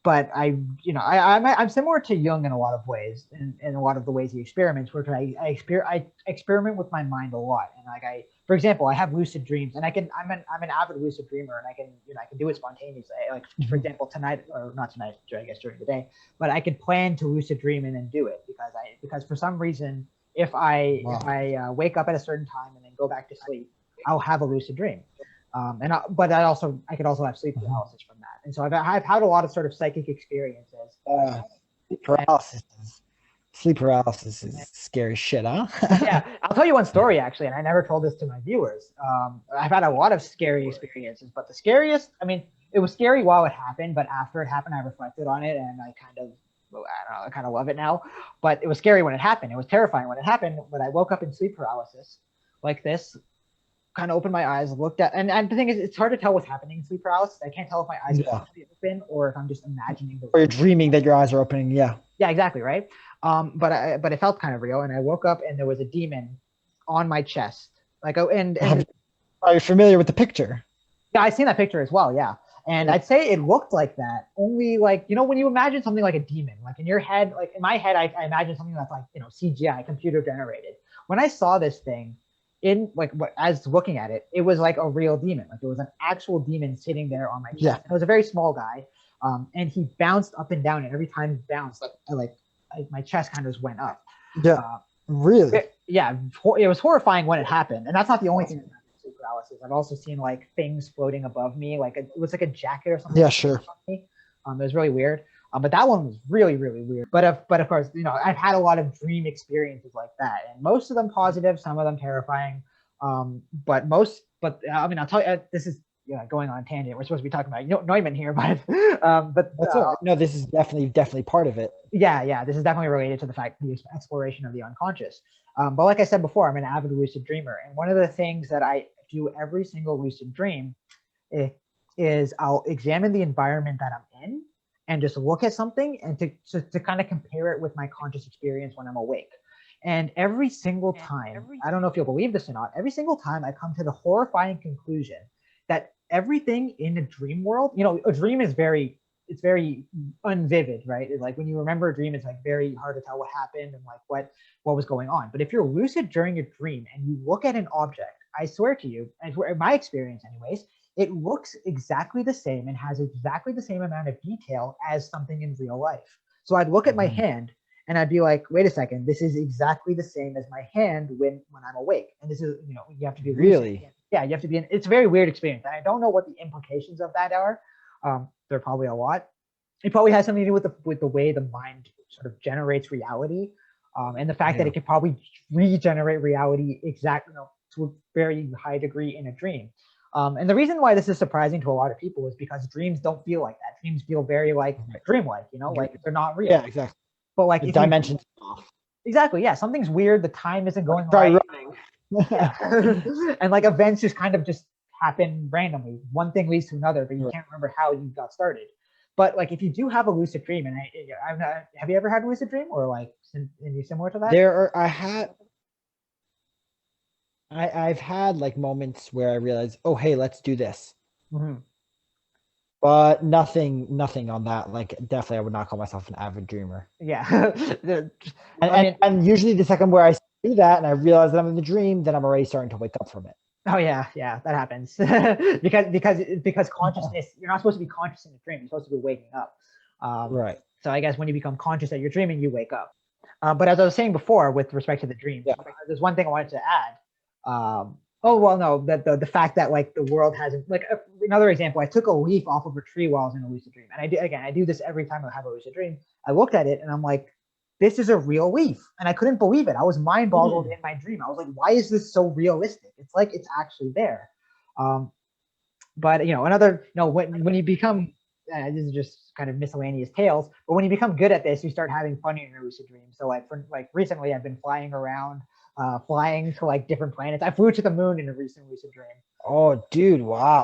but I'm similar to Jung in a lot of ways, in a lot of the ways he experiments, where I experiment with my mind a lot, and like for example, I have lucid dreams, and I'm an avid lucid dreamer, and I can do it spontaneously. Like for Mhm. example, tonight or not tonight, I guess during the day, but I could plan to lucid dream and then do it because for some reason, Wow. wake up at a certain time and then go back to sleep, I'll have a lucid dream. I could also have sleep Mhm. paralysis from that. And so I've had a lot of sort of psychic experiences. Uh, sleep And, paralysis is sleep paralysis is scary shit, huh? yeah, I'll tell you one story actually, and I never told this to my viewers. I've had a lot of scary experiences, but the scariest, I mean, it was scary while it happened, but after it happened, I reflected on it, and I don't know, I kind of love it now. But it was scary when it happened. It was terrifying when it happened. When I woke up in sleep paralysis, like this, kind of opened my eyes, looked at, and the thing is, it's hard to tell what's happening in sleep paralysis. I can't tell if my eyes are Yeah. actually open or if I'm just imagining the Or you're room. dreaming that your eyes are opening. Yeah. Yeah, exactly, right. But it felt kind of real, and I woke up and there was a demon on my chest, like oh, and Are you familiar with the picture? yeah, I seen that picture as well. Yeah, and Yeah. I'd say it looked like that. Only like when you imagine something like a demon, like in your head, like in my head, I imagine something that's like CGI, computer generated. When I saw this thing, in like what as looking at it, it was like a real demon. Like it was an actual demon sitting there on my Yeah. chest. And it was a very small guy, and he bounced up and down, and every time he bounced, my chest kind of just went up. Yeah. Uh, Really? yeah, it was horrifying when it happened, and that's not the only thing that happened in sleep paralysis. I've also seen like things floating above me, it was like a jacket or something Yeah, floating sure. above me. It was really weird. But that one was really, really weird. But of course, I've had a lot of dream experiences like that, and most of them positive, some of them terrifying. But I mean, I'll tell you, this is going on a tangent. We're supposed to be talking about Neumann here, but That's all right. No, this is definitely part of it. yeah, this is definitely related to the exploration of the unconscious. But like I said before, I'm an avid lucid dreamer, and one of the things that I do every single lucid dream is I'll examine the environment that I'm in and just look at something and to kind of compare it with my conscious experience when I'm awake. And every single time, I don't know if you'll believe this or not, every single time I come to the horrifying conclusion that everything in a dream world, a dream is very unvivid, right? It's like when you remember a dream, it's like very hard to tell what happened and like what was going on. But if you're lucid during a dream and you look at an object, I swear to you, and in my experience anyways, it looks exactly the same and has exactly the same amount of detail as something in real life. So I'd look at my Mhm. hand and I'd be like, wait a second, this is exactly the same as my hand when I'm awake. And this is, you have to be lucid. Really? Yeah, you have to be it's a very weird experience. And I don't know what the implications of that are. There are probably a lot. It probably has something to do with the way the mind sort of generates reality, and the fact that Yeah. it could probably regenerate reality exactly to a very high degree in a dream. And the reason why this is surprising to a lot of people is because dreams don't feel like that. Dreams feel very like Right. dreamlike, You're, like they're not yeah, real. exactly. But like The if you dimensions off. exactly, yeah, something's weird. The time isn't Like going try right. running. Yeah, and like events just happen randomly. One thing leads to another, but you Right. can't remember how you got started. But like if you do have a lucid dream, and I'm not, have you ever had a lucid dream or like any similar to that? There are I've had like moments where I realize, oh hey, let's do this. Mm-hmm. But nothing on that. Like definitely I would not call myself an avid dreamer. Yeah, And I and, mean, and usually the second where I do that and I realize that I'm in the dream, then I'm already starting to wake up from it. oh yeah, that happens because consciousness. You're not supposed to be conscious in the dream. You're supposed to be waking up. Um, Right. so I guess when you become conscious that you're dreaming, you wake up. But as I was saying before, with respect to the dreams, Yeah. there's one thing I wanted to add. Oh well, no, that the fact that like the world hasn't like another example. I took a leaf off of a tree while I was in a lucid dream, and I do this every time I have a lucid dream. I looked at it and I'm like, this is a real leaf, and I couldn't believe it. I was mind boggled in my dream. I was like, why is this so realistic? It's like it's actually there. Um, but when you become this is just kind of miscellaneous tales, but when you become good at this, you start having fun in your lucid dreams. So like recently I've been flying around, flying to like different planets. I flew to the moon in a recent lucid dream. Oh dude, wow.